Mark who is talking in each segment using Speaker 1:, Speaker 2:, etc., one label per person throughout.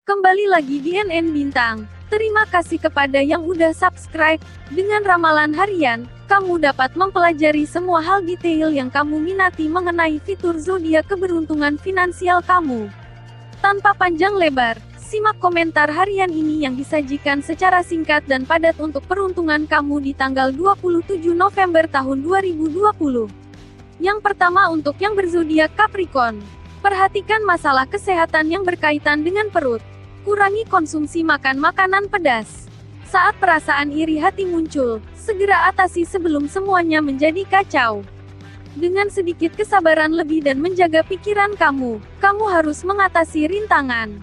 Speaker 1: Kembali lagi di NN Bintang. Terima kasih kepada yang udah subscribe. Dengan ramalan harian, kamu dapat mempelajari semua hal detail yang kamu minati mengenai fitur zodiak keberuntungan finansial kamu. Tanpa panjang lebar, simak komentar harian ini yang disajikan secara singkat dan padat untuk peruntungan kamu di tanggal 27 November tahun 2020. Yang pertama untuk yang berzodiak Capricorn. Perhatikan masalah kesehatan yang berkaitan dengan perut. Kurangi konsumsi makan makanan pedas. Saat perasaan iri hati muncul, segera atasi sebelum semuanya menjadi kacau. Dengan sedikit kesabaran lebih dan menjaga pikiran kamu harus mengatasi rintangan.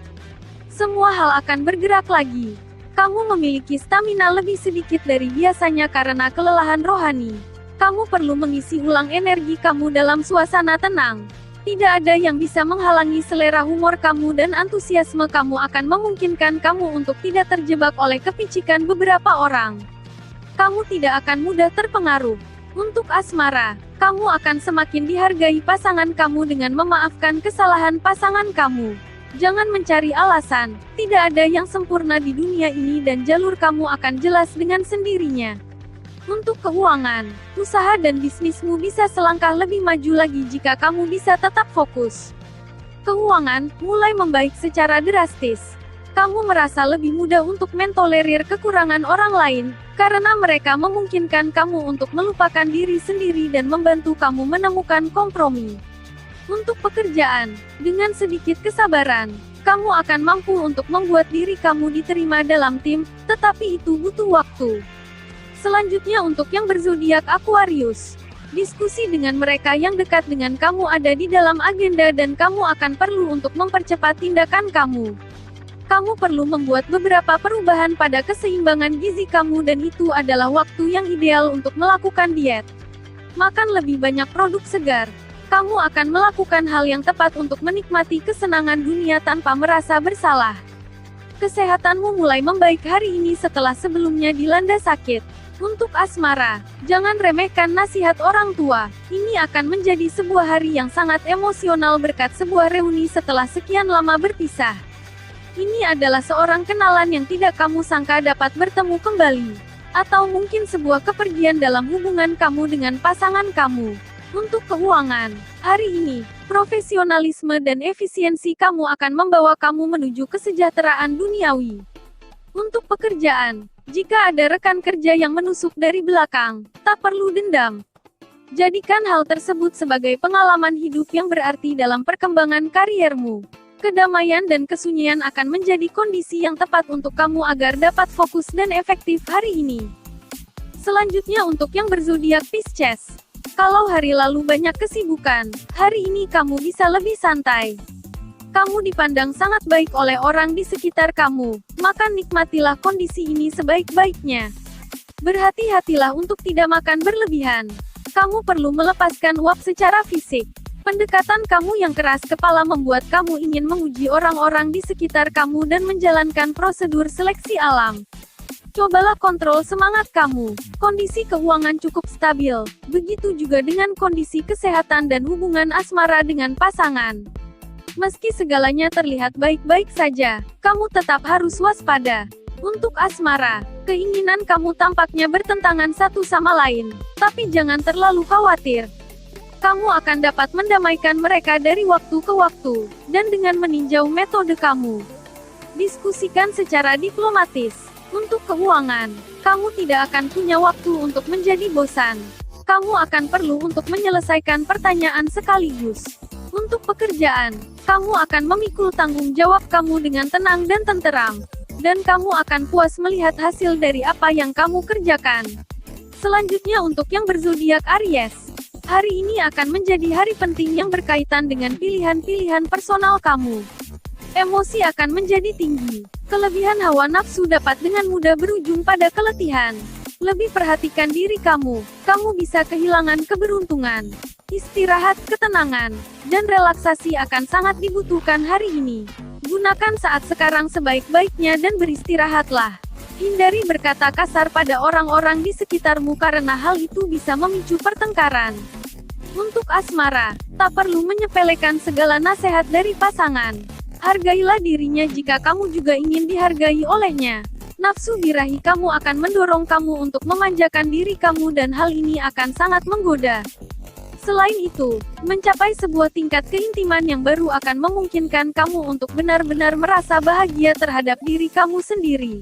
Speaker 1: Semua hal akan bergerak lagi. Kamu memiliki stamina lebih sedikit dari biasanya karena kelelahan rohani. Kamu perlu mengisi ulang energi kamu dalam suasana tenang. Tidak ada yang bisa menghalangi selera humor kamu dan antusiasme kamu akan memungkinkan kamu untuk tidak terjebak oleh kepicikan beberapa orang. Kamu tidak akan mudah terpengaruh. Untuk asmara, kamu akan semakin dihargai pasangan kamu dengan memaafkan kesalahan pasangan kamu. Jangan mencari alasan, tidak ada yang sempurna di dunia ini dan jalur kamu akan jelas dengan sendirinya. Untuk keuangan, usaha dan bisnismu bisa selangkah lebih maju lagi jika kamu bisa tetap fokus. Keuangan mulai membaik secara drastis. Kamu merasa lebih mudah untuk mentolerir kekurangan orang lain, karena mereka memungkinkan kamu untuk melupakan diri sendiri dan membantu kamu menemukan kompromi. Untuk pekerjaan, dengan sedikit kesabaran, kamu akan mampu untuk membuat diri kamu diterima dalam tim, tetapi itu butuh waktu. Selanjutnya untuk yang berzodiak Aquarius. Diskusi dengan mereka yang dekat dengan kamu ada di dalam agenda dan kamu akan perlu untuk mempercepat tindakan kamu. Kamu perlu membuat beberapa perubahan pada keseimbangan gizi kamu dan itu adalah waktu yang ideal untuk melakukan diet. Makan lebih banyak produk segar. Kamu akan melakukan hal yang tepat untuk menikmati kesenangan dunia tanpa merasa bersalah. Kesehatanmu mulai membaik hari ini setelah sebelumnya dilanda sakit. Untuk asmara, jangan remehkan nasihat orang tua. Ini akan menjadi sebuah hari yang sangat emosional berkat sebuah reuni setelah sekian lama berpisah. Ini adalah seorang kenalan yang tidak kamu sangka dapat bertemu kembali. Atau mungkin sebuah kepergian dalam hubungan kamu dengan pasangan kamu. Untuk keuangan, hari ini, profesionalisme dan efisiensi kamu akan membawa kamu menuju kesejahteraan duniawi. Untuk pekerjaan, jika ada rekan kerja yang menusuk dari belakang, tak perlu dendam. Jadikan hal tersebut sebagai pengalaman hidup yang berarti dalam perkembangan kariermu. Kedamaian dan kesunyian akan menjadi kondisi yang tepat untuk kamu agar dapat fokus dan efektif hari ini. Selanjutnya untuk yang berzodiak Pisces. Kalau hari lalu banyak kesibukan, hari ini kamu bisa lebih santai. Kamu dipandang sangat baik oleh orang di sekitar kamu, maka nikmatilah kondisi ini sebaik-baiknya. Berhati-hatilah untuk tidak makan berlebihan. Kamu perlu melepaskan uap secara fisik. Pendekatan kamu yang keras kepala membuat kamu ingin menguji orang-orang di sekitar kamu dan menjalankan prosedur seleksi alam. Cobalah kontrol semangat kamu. Kondisi keuangan cukup stabil, begitu juga dengan kondisi kesehatan dan hubungan asmara dengan pasangan. Meski segalanya terlihat baik-baik saja, kamu tetap harus waspada. Untuk asmara, keinginan kamu tampaknya bertentangan satu sama lain, tapi jangan terlalu khawatir. Kamu akan dapat mendamaikan mereka dari waktu ke waktu, dan dengan meninjau metode kamu. Diskusikan secara diplomatis. Untuk keuangan, kamu tidak akan punya waktu untuk menjadi bosan. Kamu akan perlu untuk menyelesaikan pertanyaan sekaligus. Untuk pekerjaan, kamu akan memikul tanggung jawab kamu dengan tenang dan tenteram. Dan kamu akan puas melihat hasil dari apa yang kamu kerjakan. Selanjutnya untuk yang berzodiak Aries. Hari ini akan menjadi hari penting yang berkaitan dengan pilihan-pilihan personal kamu. Emosi akan menjadi tinggi. Kelebihan hawa nafsu dapat dengan mudah berujung pada keletihan. Lebih perhatikan diri kamu bisa kehilangan keberuntungan. Istirahat, ketenangan, dan relaksasi akan sangat dibutuhkan hari ini. Gunakan saat sekarang sebaik-baiknya dan beristirahatlah. Hindari berkata kasar pada orang-orang di sekitarmu karena hal itu bisa memicu pertengkaran. Untuk asmara, tak perlu menyepelekan segala nasihat dari pasangan. Hargailah dirinya jika kamu juga ingin dihargai olehnya. Nafsu birahi kamu akan mendorong kamu untuk memanjakan diri kamu dan hal ini akan sangat menggoda. Selain itu, mencapai sebuah tingkat keintiman yang baru akan memungkinkan kamu untuk benar-benar merasa bahagia terhadap diri kamu sendiri.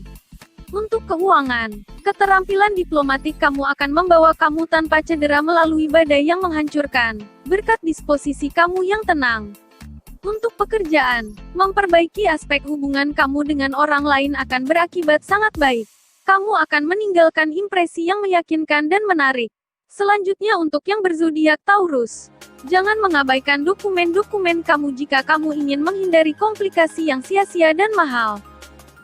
Speaker 1: Untuk keuangan, keterampilan diplomatik kamu akan membawa kamu tanpa cedera melalui badai yang menghancurkan, berkat disposisi kamu yang tenang. Untuk pekerjaan, memperbaiki aspek hubungan kamu dengan orang lain akan berakibat sangat baik. Kamu akan meninggalkan impresi yang meyakinkan dan menarik. Selanjutnya untuk yang berzodiak Taurus. Jangan mengabaikan dokumen-dokumen kamu jika kamu ingin menghindari komplikasi yang sia-sia dan mahal.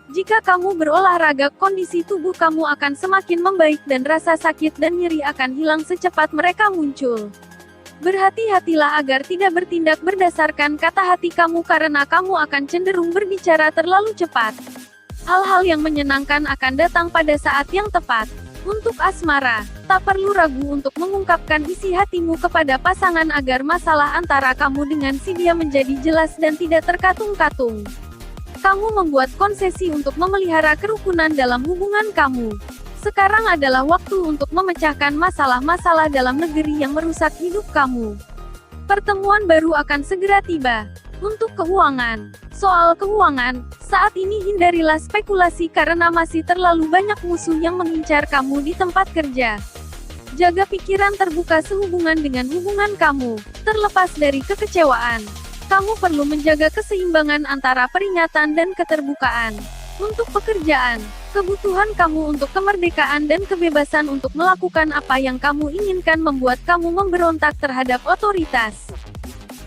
Speaker 1: Jika kamu berolahraga, kondisi tubuh kamu akan semakin membaik dan rasa sakit dan nyeri akan hilang secepat mereka muncul. Berhati-hatilah agar tidak bertindak berdasarkan kata hati kamu karena kamu akan cenderung berbicara terlalu cepat. Hal-hal yang menyenangkan akan datang pada saat yang tepat. Untuk asmara, tak perlu ragu untuk mengungkapkan isi hatimu kepada pasangan agar masalah antara kamu dengan si dia menjadi jelas dan tidak terkatung-katung. Kamu membuat konsesi untuk memelihara kerukunan dalam hubungan kamu. Sekarang adalah waktu untuk memecahkan masalah-masalah dalam negeri yang merusak hidup kamu. Pertemuan baru akan segera tiba. Untuk keuangan, soal keuangan, saat ini hindarilah spekulasi karena masih terlalu banyak musuh yang mengincar kamu di tempat kerja. Jaga pikiran terbuka sehubungan dengan hubungan kamu, terlepas dari kekecewaan. Kamu perlu menjaga keseimbangan antara peringatan dan keterbukaan. Untuk pekerjaan, kebutuhan kamu untuk kemerdekaan dan kebebasan untuk melakukan apa yang kamu inginkan membuat kamu memberontak terhadap otoritas.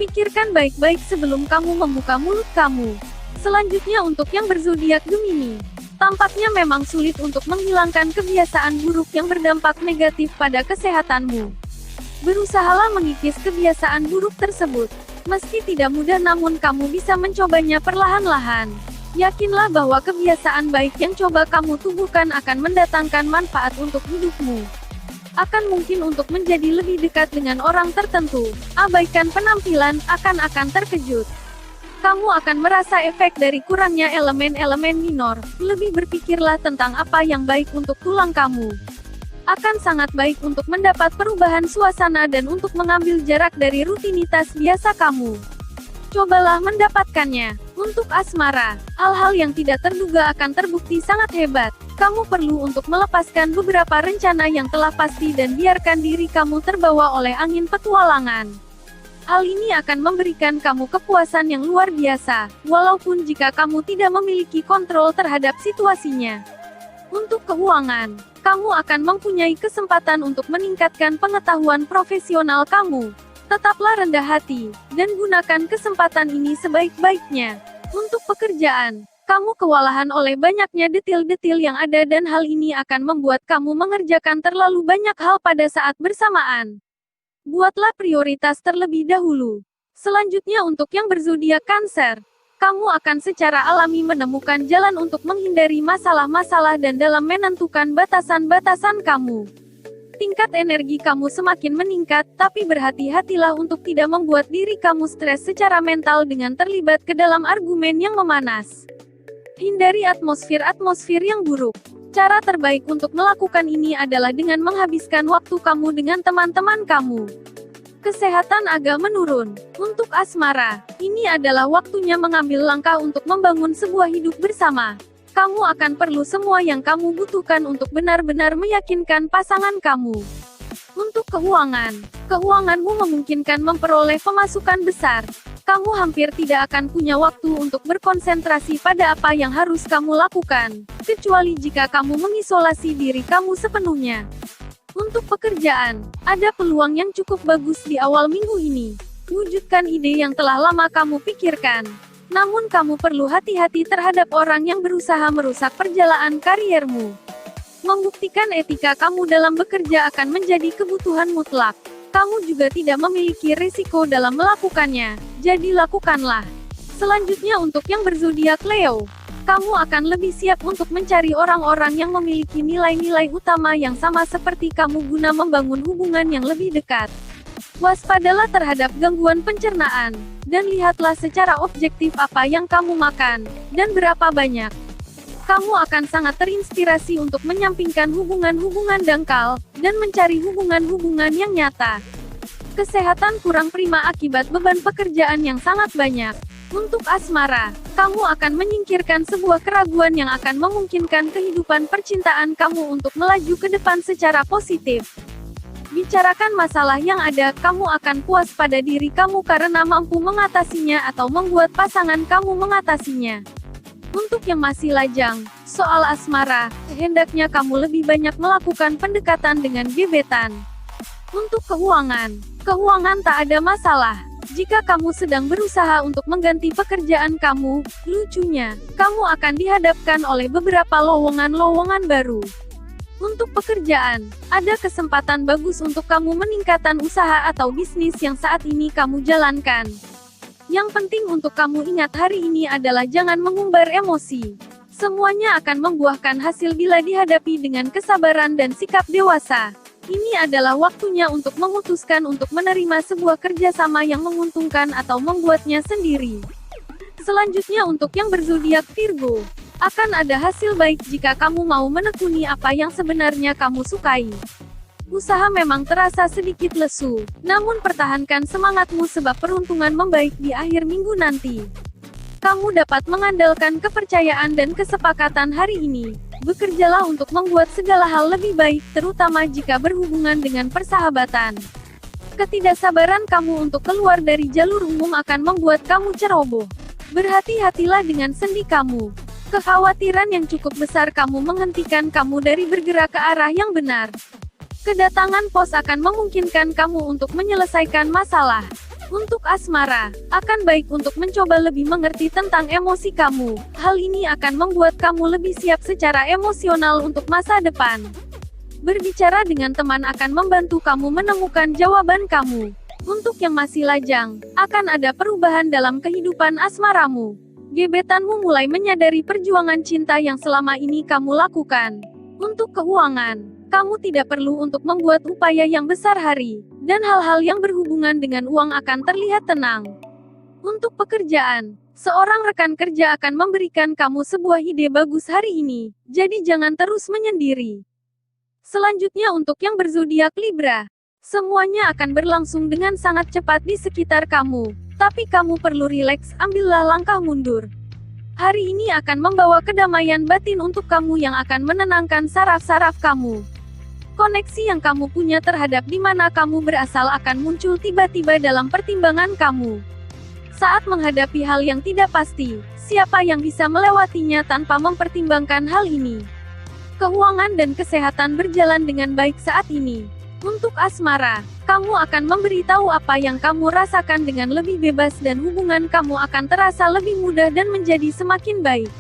Speaker 1: Pikirkan baik-baik sebelum kamu membuka mulut kamu. Selanjutnya untuk yang berzodiak Gemini. Tampaknya memang sulit untuk menghilangkan kebiasaan buruk yang berdampak negatif pada kesehatanmu. Berusahalah mengikis kebiasaan buruk tersebut. Meski tidak mudah namun kamu bisa mencobanya perlahan-lahan. Yakinlah bahwa kebiasaan baik yang coba kamu tubuhkan akan mendatangkan manfaat untuk hidupmu. Akan mungkin untuk menjadi lebih dekat dengan orang tertentu. Abaikan penampilan, akan terkejut. Kamu akan merasa efek dari kurangnya elemen-elemen minor. Lebih berpikirlah tentang apa yang baik untuk tulang kamu. Akan sangat baik untuk mendapat perubahan suasana dan untuk mengambil jarak dari rutinitas biasa kamu. Cobalah mendapatkannya. Untuk asmara, hal-hal yang tidak terduga akan terbukti sangat hebat. Kamu perlu untuk melepaskan beberapa rencana yang telah pasti dan biarkan diri kamu terbawa oleh angin petualangan. Hal ini akan memberikan kamu kepuasan yang luar biasa, walaupun jika kamu tidak memiliki kontrol terhadap situasinya. Untuk keuangan, kamu akan mempunyai kesempatan untuk meningkatkan pengetahuan profesional kamu. Tetaplah rendah hati, dan gunakan kesempatan ini sebaik-baiknya. Untuk pekerjaan, kamu kewalahan oleh banyaknya detil-detil yang ada dan hal ini akan membuat kamu mengerjakan terlalu banyak hal pada saat bersamaan. Buatlah prioritas terlebih dahulu. Selanjutnya untuk yang berzodiak Cancer, kamu akan secara alami menemukan jalan untuk menghindari masalah-masalah dan dalam menentukan batasan-batasan kamu. Tingkat energi kamu semakin meningkat, tapi berhati-hatilah untuk tidak membuat diri kamu stres secara mental dengan terlibat ke dalam argumen yang memanas. Hindari atmosfer yang buruk. Cara terbaik untuk melakukan ini adalah dengan menghabiskan waktu kamu dengan teman-teman kamu. Kesehatan agak menurun. Untuk asmara, ini adalah waktunya mengambil langkah untuk membangun sebuah hidup bersama. Kamu akan perlu semua yang kamu butuhkan untuk benar-benar meyakinkan pasangan kamu. Untuk keuangan, keuanganmu memungkinkan memperoleh pemasukan besar. Kamu hampir tidak akan punya waktu untuk berkonsentrasi pada apa yang harus kamu lakukan, kecuali jika kamu mengisolasi diri kamu sepenuhnya. Untuk pekerjaan, ada peluang yang cukup bagus di awal minggu ini. Wujudkan ide yang telah lama kamu pikirkan. Namun kamu perlu hati-hati terhadap orang yang berusaha merusak perjalanan kariermu. Membuktikan etika kamu dalam bekerja akan menjadi kebutuhan mutlak. Kamu juga tidak memiliki risiko dalam melakukannya, jadi lakukanlah. Selanjutnya untuk yang berzodiak Leo, kamu akan lebih siap untuk mencari orang-orang yang memiliki nilai-nilai utama yang sama seperti kamu guna membangun hubungan yang lebih dekat. Waspadalah terhadap gangguan pencernaan. dan lihatlah secara objektif apa yang kamu makan, dan berapa banyak. Kamu akan sangat terinspirasi untuk menyampingkan hubungan-hubungan dangkal, dan mencari hubungan-hubungan yang nyata. Kesehatan kurang prima akibat beban pekerjaan yang sangat banyak. Untuk asmara, kamu akan menyingkirkan sebuah keraguan yang akan memungkinkan kehidupan percintaan kamu untuk melaju ke depan secara positif. Bicarakan masalah yang ada, kamu akan puas pada diri kamu karena mampu mengatasinya atau membuat pasangan kamu mengatasinya. Untuk yang masih lajang, soal asmara, hendaknya kamu lebih banyak melakukan pendekatan dengan gebetan. Untuk keuangan tak ada masalah. Jika kamu sedang berusaha untuk mengganti pekerjaan kamu, lucunya, kamu akan dihadapkan oleh beberapa lowongan-lowongan baru. Untuk pekerjaan, ada kesempatan bagus untuk kamu meningkatkan usaha atau bisnis yang saat ini kamu jalankan. Yang penting untuk kamu ingat hari ini adalah jangan mengumbar emosi. Semuanya akan membuahkan hasil bila dihadapi dengan kesabaran dan sikap dewasa. Ini adalah waktunya untuk memutuskan untuk menerima sebuah kerjasama yang menguntungkan atau membuatnya sendiri. Selanjutnya untuk yang berzodiak Virgo, akan ada hasil baik jika kamu mau menekuni apa yang sebenarnya kamu sukai. Usaha memang terasa sedikit lesu, namun pertahankan semangatmu sebab peruntungan membaik di akhir minggu nanti. Kamu dapat mengandalkan kepercayaan dan kesepakatan hari ini. Bekerjalah untuk membuat segala hal lebih baik, terutama jika berhubungan dengan persahabatan. Ketidaksabaran kamu untuk keluar dari jalur umum akan membuat kamu ceroboh. Berhati-hatilah dengan sendi kamu. Kekhawatiran yang cukup besar kamu menghentikan kamu dari bergerak ke arah yang benar. Kedatangan pos akan memungkinkan kamu untuk menyelesaikan masalah. Untuk asmara, akan baik untuk mencoba lebih mengerti tentang emosi kamu. Hal ini akan membuat kamu lebih siap secara emosional untuk masa depan. Berbicara dengan teman akan membantu kamu menemukan jawaban kamu. Untuk yang masih lajang, akan ada perubahan dalam kehidupan asmaramu. Gebetanmu mulai menyadari perjuangan cinta yang selama ini kamu lakukan. Untuk keuangan, kamu tidak perlu untuk membuat upaya yang besar hari, dan hal-hal yang berhubungan dengan uang akan terlihat tenang. Untuk pekerjaan, seorang rekan kerja akan memberikan kamu sebuah ide bagus hari ini, jadi jangan terus menyendiri. Selanjutnya untuk yang berzodiak Libra, semuanya akan berlangsung dengan sangat cepat di sekitar kamu, tapi kamu perlu rileks, ambillah langkah mundur. Hari ini akan membawa kedamaian batin untuk kamu yang akan menenangkan saraf-saraf kamu. Koneksi yang kamu punya terhadap di mana kamu berasal akan muncul tiba-tiba dalam pertimbangan kamu. Saat menghadapi hal yang tidak pasti, siapa yang bisa melewatinya tanpa mempertimbangkan hal ini? Keuangan dan kesehatan berjalan dengan baik saat ini. Untuk asmara, kamu akan memberitahu apa yang kamu rasakan dengan lebih bebas dan hubungan kamu akan terasa lebih mudah dan menjadi semakin baik.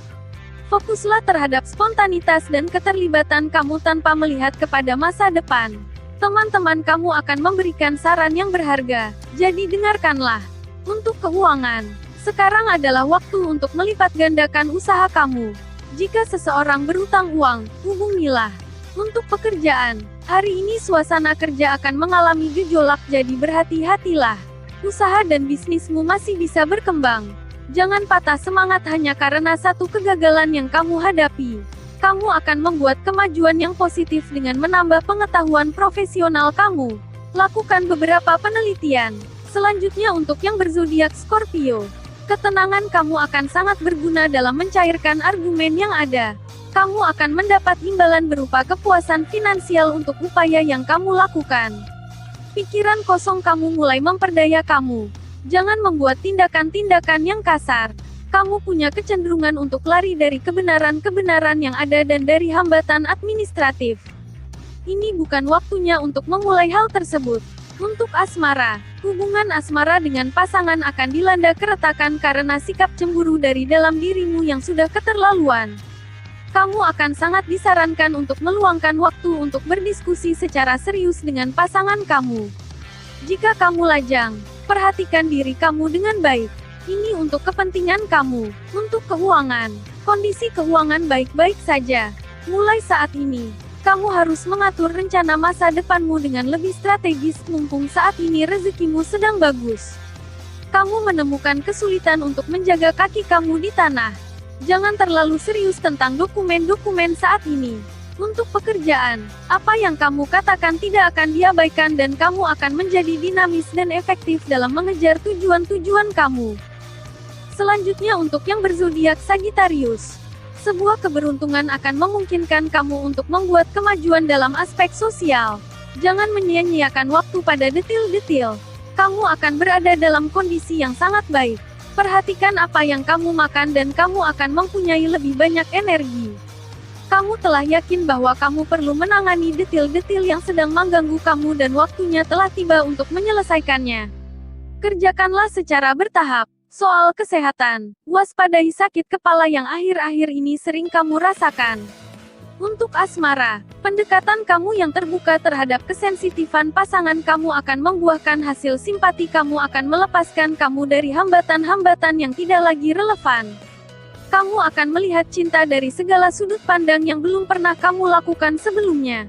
Speaker 1: Fokuslah terhadap spontanitas dan keterlibatan kamu tanpa melihat kepada masa depan. Teman-teman kamu akan memberikan saran yang berharga, jadi dengarkanlah. Untuk keuangan, sekarang adalah waktu untuk melipat gandakan usaha kamu. Jika seseorang berhutang uang, hubungilah. Untuk pekerjaan, hari ini suasana kerja akan mengalami gejolak, jadi berhati-hatilah. Usaha dan bisnismu masih bisa berkembang. Jangan patah semangat hanya karena satu kegagalan yang kamu hadapi. Kamu akan membuat kemajuan yang positif dengan menambah pengetahuan profesional kamu. Lakukan beberapa penelitian. Selanjutnya untuk yang berzodiak Scorpio, ketenangan kamu akan sangat berguna dalam mencairkan argumen yang ada. Kamu akan mendapat imbalan berupa kepuasan finansial untuk upaya yang kamu lakukan. Pikiran kosong kamu mulai memperdaya kamu. Jangan membuat tindakan-tindakan yang kasar. Kamu punya kecenderungan untuk lari dari kebenaran-kebenaran yang ada dan dari hambatan administratif. Ini bukan waktunya untuk memulai hal tersebut. Untuk asmara, hubungan asmara dengan pasangan akan dilanda keretakan karena sikap cemburu dari dalam dirimu yang sudah keterlaluan. Kamu akan sangat disarankan untuk meluangkan waktu untuk berdiskusi secara serius dengan pasangan kamu. Jika kamu lajang, perhatikan diri kamu dengan baik. Ini untuk kepentingan kamu. Untuk keuangan, kondisi keuangan baik-baik saja. Mulai saat ini, kamu harus mengatur rencana masa depanmu dengan lebih strategis, mumpung saat ini rezekimu sedang bagus. Kamu menemukan kesulitan untuk menjaga kaki kamu di tanah. Jangan terlalu serius tentang dokumen-dokumen saat ini. Untuk pekerjaan, apa yang kamu katakan tidak akan diabaikan dan kamu akan menjadi dinamis dan efektif dalam mengejar tujuan-tujuan kamu. Selanjutnya untuk yang berzodiak Sagittarius. Sebuah keberuntungan akan memungkinkan kamu untuk membuat kemajuan dalam aspek sosial. Jangan menyia-nyiakan waktu pada detil-detil. Kamu akan berada dalam kondisi yang sangat baik. Perhatikan apa yang kamu makan dan kamu akan mempunyai lebih banyak energi. Kamu telah yakin bahwa kamu perlu menangani detil-detil yang sedang mengganggu kamu dan waktunya telah tiba untuk menyelesaikannya. Kerjakanlah secara bertahap. Soal kesehatan, waspadai sakit kepala yang akhir-akhir ini sering kamu rasakan. Untuk asmara, pendekatan kamu yang terbuka terhadap kesensitifan pasangan kamu akan membuahkan hasil simpati kamu akan melepaskan kamu dari hambatan-hambatan yang tidak lagi relevan. Kamu akan melihat cinta dari segala sudut pandang yang belum pernah kamu lakukan sebelumnya.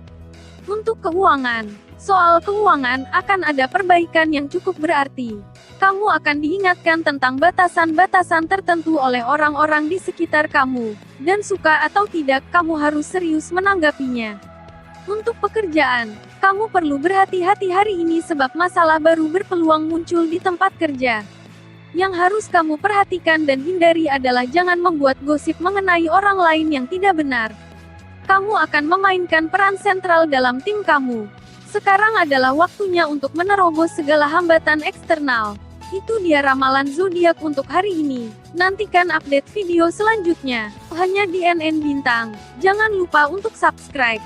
Speaker 1: Untuk keuangan, soal keuangan akan ada perbaikan yang cukup berarti. Kamu akan diingatkan tentang batasan-batasan tertentu oleh orang-orang di sekitar kamu, dan suka atau tidak, kamu harus serius menanggapinya. Untuk pekerjaan, kamu perlu berhati-hati hari ini sebab masalah baru berpeluang muncul di tempat kerja. Yang harus kamu perhatikan dan hindari adalah jangan membuat gosip mengenai orang lain yang tidak benar. Kamu akan memainkan peran sentral dalam tim kamu. Sekarang adalah waktunya untuk menerobos segala hambatan eksternal. Itu dia ramalan zodiak untuk hari ini. Nantikan update video selanjutnya hanya di NN Bintang. Jangan lupa untuk subscribe.